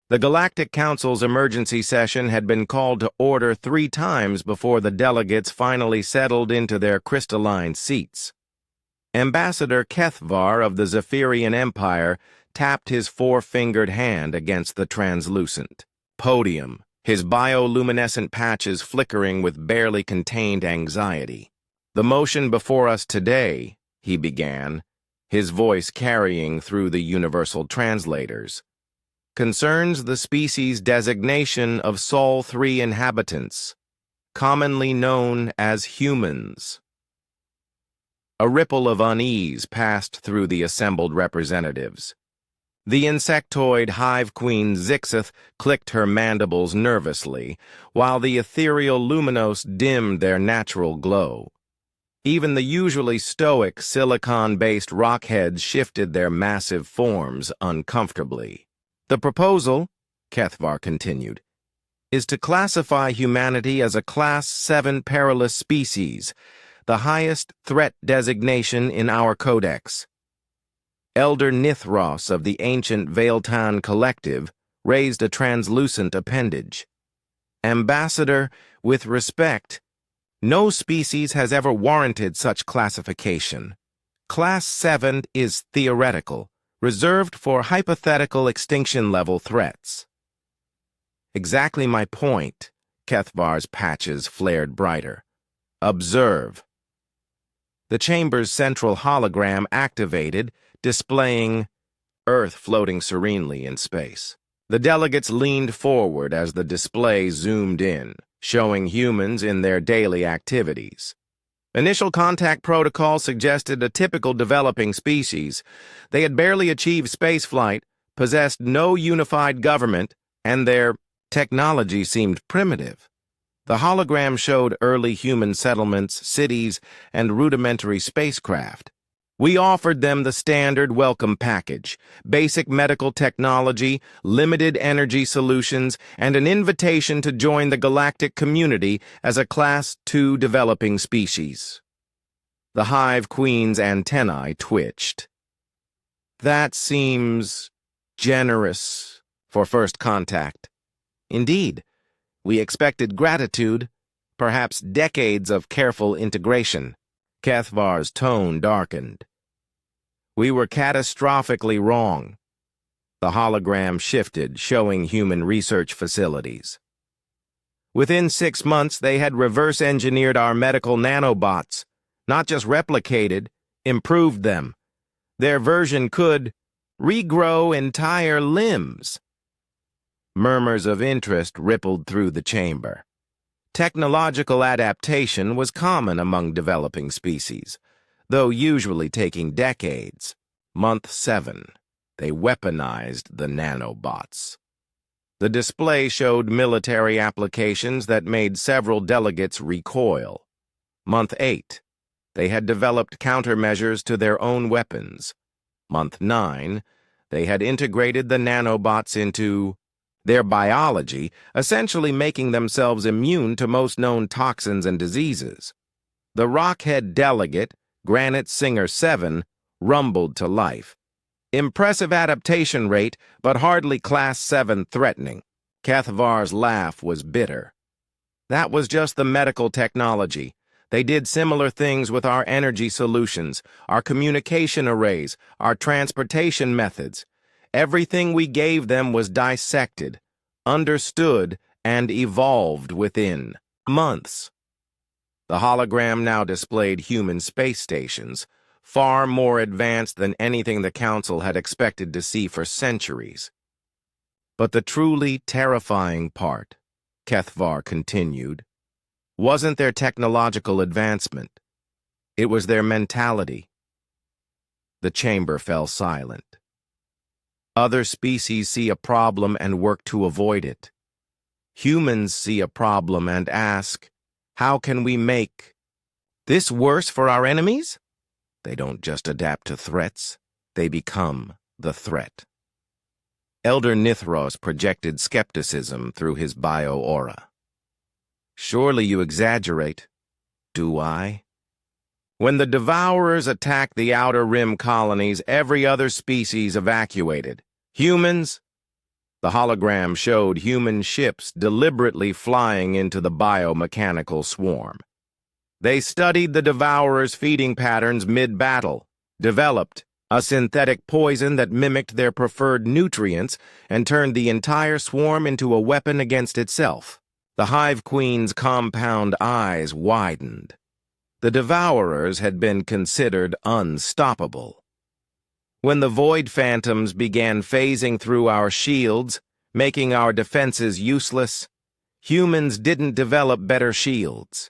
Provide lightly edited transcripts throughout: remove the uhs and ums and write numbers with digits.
The Galactic Council's emergency session had been called to order 3 times before the delegates finally settled into their crystalline seats. Ambassador Kethvar of the Zephyrian Empire tapped his 4-fingered hand against the translucent podium, his bioluminescent patches flickering with barely contained anxiety. "The motion before us today," he began, his voice carrying through the universal translators, "concerns the species designation of Sol 3 inhabitants, commonly known as humans." A ripple of unease passed through the assembled representatives. The insectoid hive queen Zixith clicked her mandibles nervously, while the ethereal Luminos dimmed their natural glow. Even the usually stoic silicon-based rockheads shifted their massive forms uncomfortably. "The proposal," Kethvar continued, "is to classify humanity as a Class 7 perilous species, the highest threat designation in our codex." Elder Nithros of the ancient Veiltan Collective raised a translucent appendage. "Ambassador, with respect, no species has ever warranted such classification. Class 7 is theoretical, reserved for hypothetical extinction-level threats." "Exactly my point," Kethvar's patches flared brighter. "Observe." The chamber's central hologram activated, displaying Earth floating serenely in space. The delegates leaned forward as the display zoomed in, showing humans in their daily activities. Initial contact protocol suggested a typical developing species. They had barely achieved spaceflight, possessed no unified government, and their technology seemed primitive. The hologram showed early human settlements, cities, and rudimentary spacecraft. "We offered them the standard welcome package, basic medical technology, limited energy solutions, and an invitation to join the galactic community as a Class 2 developing species." The hive queen's antennae twitched. "That seems generous for first contact. Indeed, we expected gratitude, perhaps decades of careful integration." Kethvar's tone darkened. "We were catastrophically wrong." The hologram shifted, showing human research facilities. "Within 6 months, they had reverse-engineered our medical nanobots, not just replicated, improved them. Their version could regrow entire limbs." Murmurs of interest rippled through the chamber. Technological adaptation was common among developing species, though usually taking decades. Month 7, they weaponized the nanobots. The display showed military applications that made several delegates recoil. Month 8, they had developed countermeasures to their own weapons. Month 9, they had integrated the nanobots into their biology, essentially making themselves immune to most known toxins and diseases. The Rockhead delegate, Granite Singer 7, rumbled to life. "Impressive adaptation rate, but hardly Class 7 threatening." Kethvar's laugh was bitter. "That was just the medical technology. They did similar things with our energy solutions, our communication arrays, our transportation methods. Everything we gave them was dissected, understood, and evolved within months." The hologram now displayed human space stations, far more advanced than anything the Council had expected to see for centuries. "But the truly terrifying part," Kethvar continued, "wasn't their technological advancement. It was their mentality." The chamber fell silent. Other species see a problem and work to avoid it. Humans see a problem and ask, "How can we make this worse for our enemies?" They don't just adapt to threats, they become the threat. Elder Nithros projected skepticism through his bio-aura. "Surely you exaggerate." "Do I?" "When the Devourers attacked the Outer Rim colonies, every other species evacuated. Humans?" The hologram showed human ships deliberately flying into the biomechanical swarm. They studied the Devourer's feeding patterns mid-battle, developed a synthetic poison that mimicked their preferred nutrients and turned the entire swarm into a weapon against itself. The Hive Queen's compound eyes widened. The Devourers had been considered unstoppable. When the Void Phantoms began phasing through our shields, making our defenses useless, humans didn't develop better shields.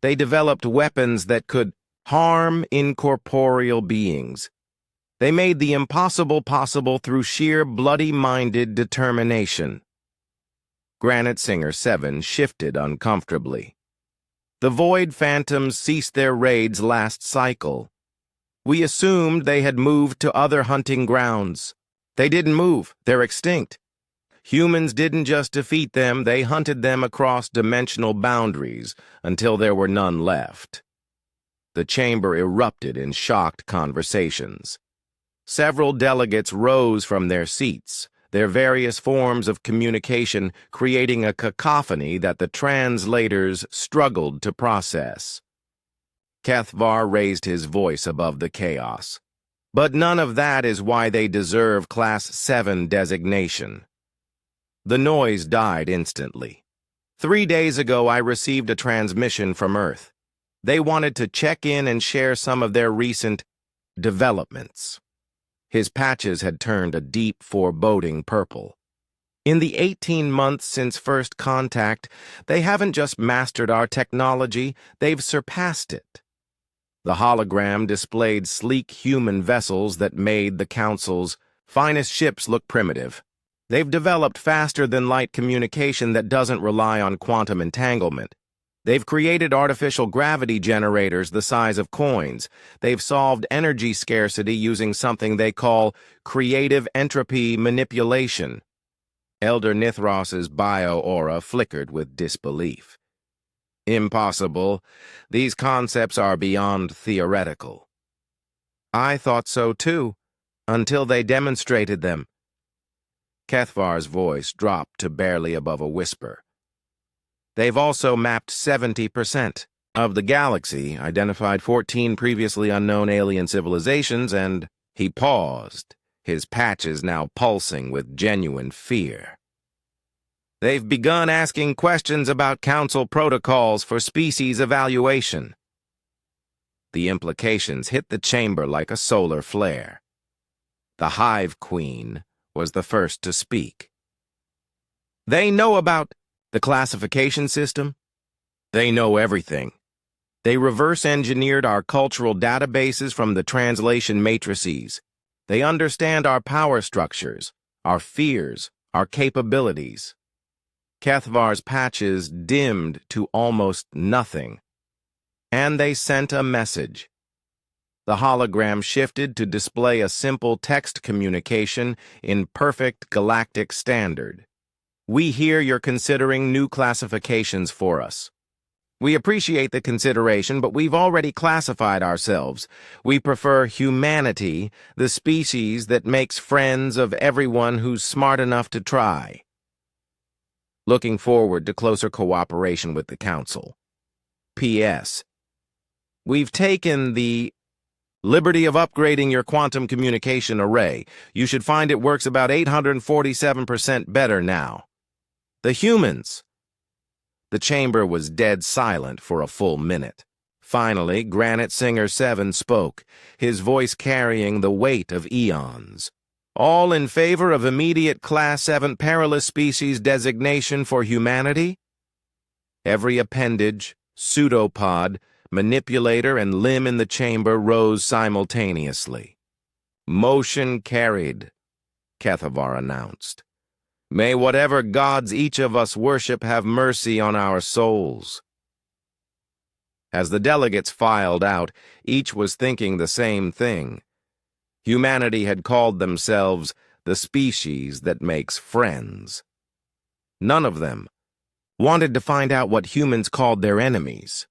They developed weapons that could harm incorporeal beings. They made the impossible possible through sheer bloody-minded determination. Granite Singer 7 shifted uncomfortably. The Void Phantoms ceased their raids last cycle. We assumed they had moved to other hunting grounds. They didn't move, they're extinct. Humans didn't just defeat them, they hunted them across dimensional boundaries until there were none left. The chamber erupted in shocked conversations. Several delegates rose from their seats, their various forms of communication creating a cacophony that the translators struggled to process. Kethvar raised his voice above the chaos. But none of that is why they deserve Class 7 designation. The noise died instantly. 3 days ago, I received a transmission from Earth. They wanted to check in and share some of their recent developments. His patches had turned a deep, foreboding purple. In the 18 months since first contact, they haven't just mastered our technology, they've surpassed it. The hologram displayed sleek human vessels that made the Council's finest ships look primitive. They've developed faster-than-light communication that doesn't rely on quantum entanglement. They've created artificial gravity generators the size of coins. They've solved energy scarcity using something they call creative entropy manipulation. Elder Nithros's bio-aura flickered with disbelief. Impossible. These concepts are beyond theoretical. I thought so too, until they demonstrated them. Kethvar's voice dropped to barely above a whisper. They've also mapped 70% of the galaxy, identified 14 previously unknown alien civilizations, and he paused, his patches now pulsing with genuine fear. They've begun asking questions about Council protocols for species evaluation. The implications hit the chamber like a solar flare. The Hive Queen was the first to speak. They know about the classification system. They know everything. They reverse-engineered our cultural databases from the translation matrices. They understand our power structures, our fears, our capabilities. Kethvar's patches dimmed to almost nothing. And they sent a message. The hologram shifted to display a simple text communication in perfect galactic standard. We hear you're considering new classifications for us. We appreciate the consideration, but we've already classified ourselves. We prefer humanity, the species that makes friends of everyone who's smart enough to try. Looking forward to closer cooperation with the Council. P.S. We've taken the liberty of upgrading your quantum communication array. You should find it works about 847% better now. The humans. The chamber was dead silent for a full minute. Finally, Granite Singer 7 spoke, his voice carrying the weight of eons. All in favor of immediate Class 7 Perilous species designation for humanity? Every appendage, pseudopod, manipulator, and limb in the chamber rose simultaneously. Motion carried, Kethvar announced. May whatever gods each of us worship have mercy on our souls. As the delegates filed out, each was thinking the same thing. Humanity had called themselves the species that makes friends. None of them wanted to find out what humans called their enemies.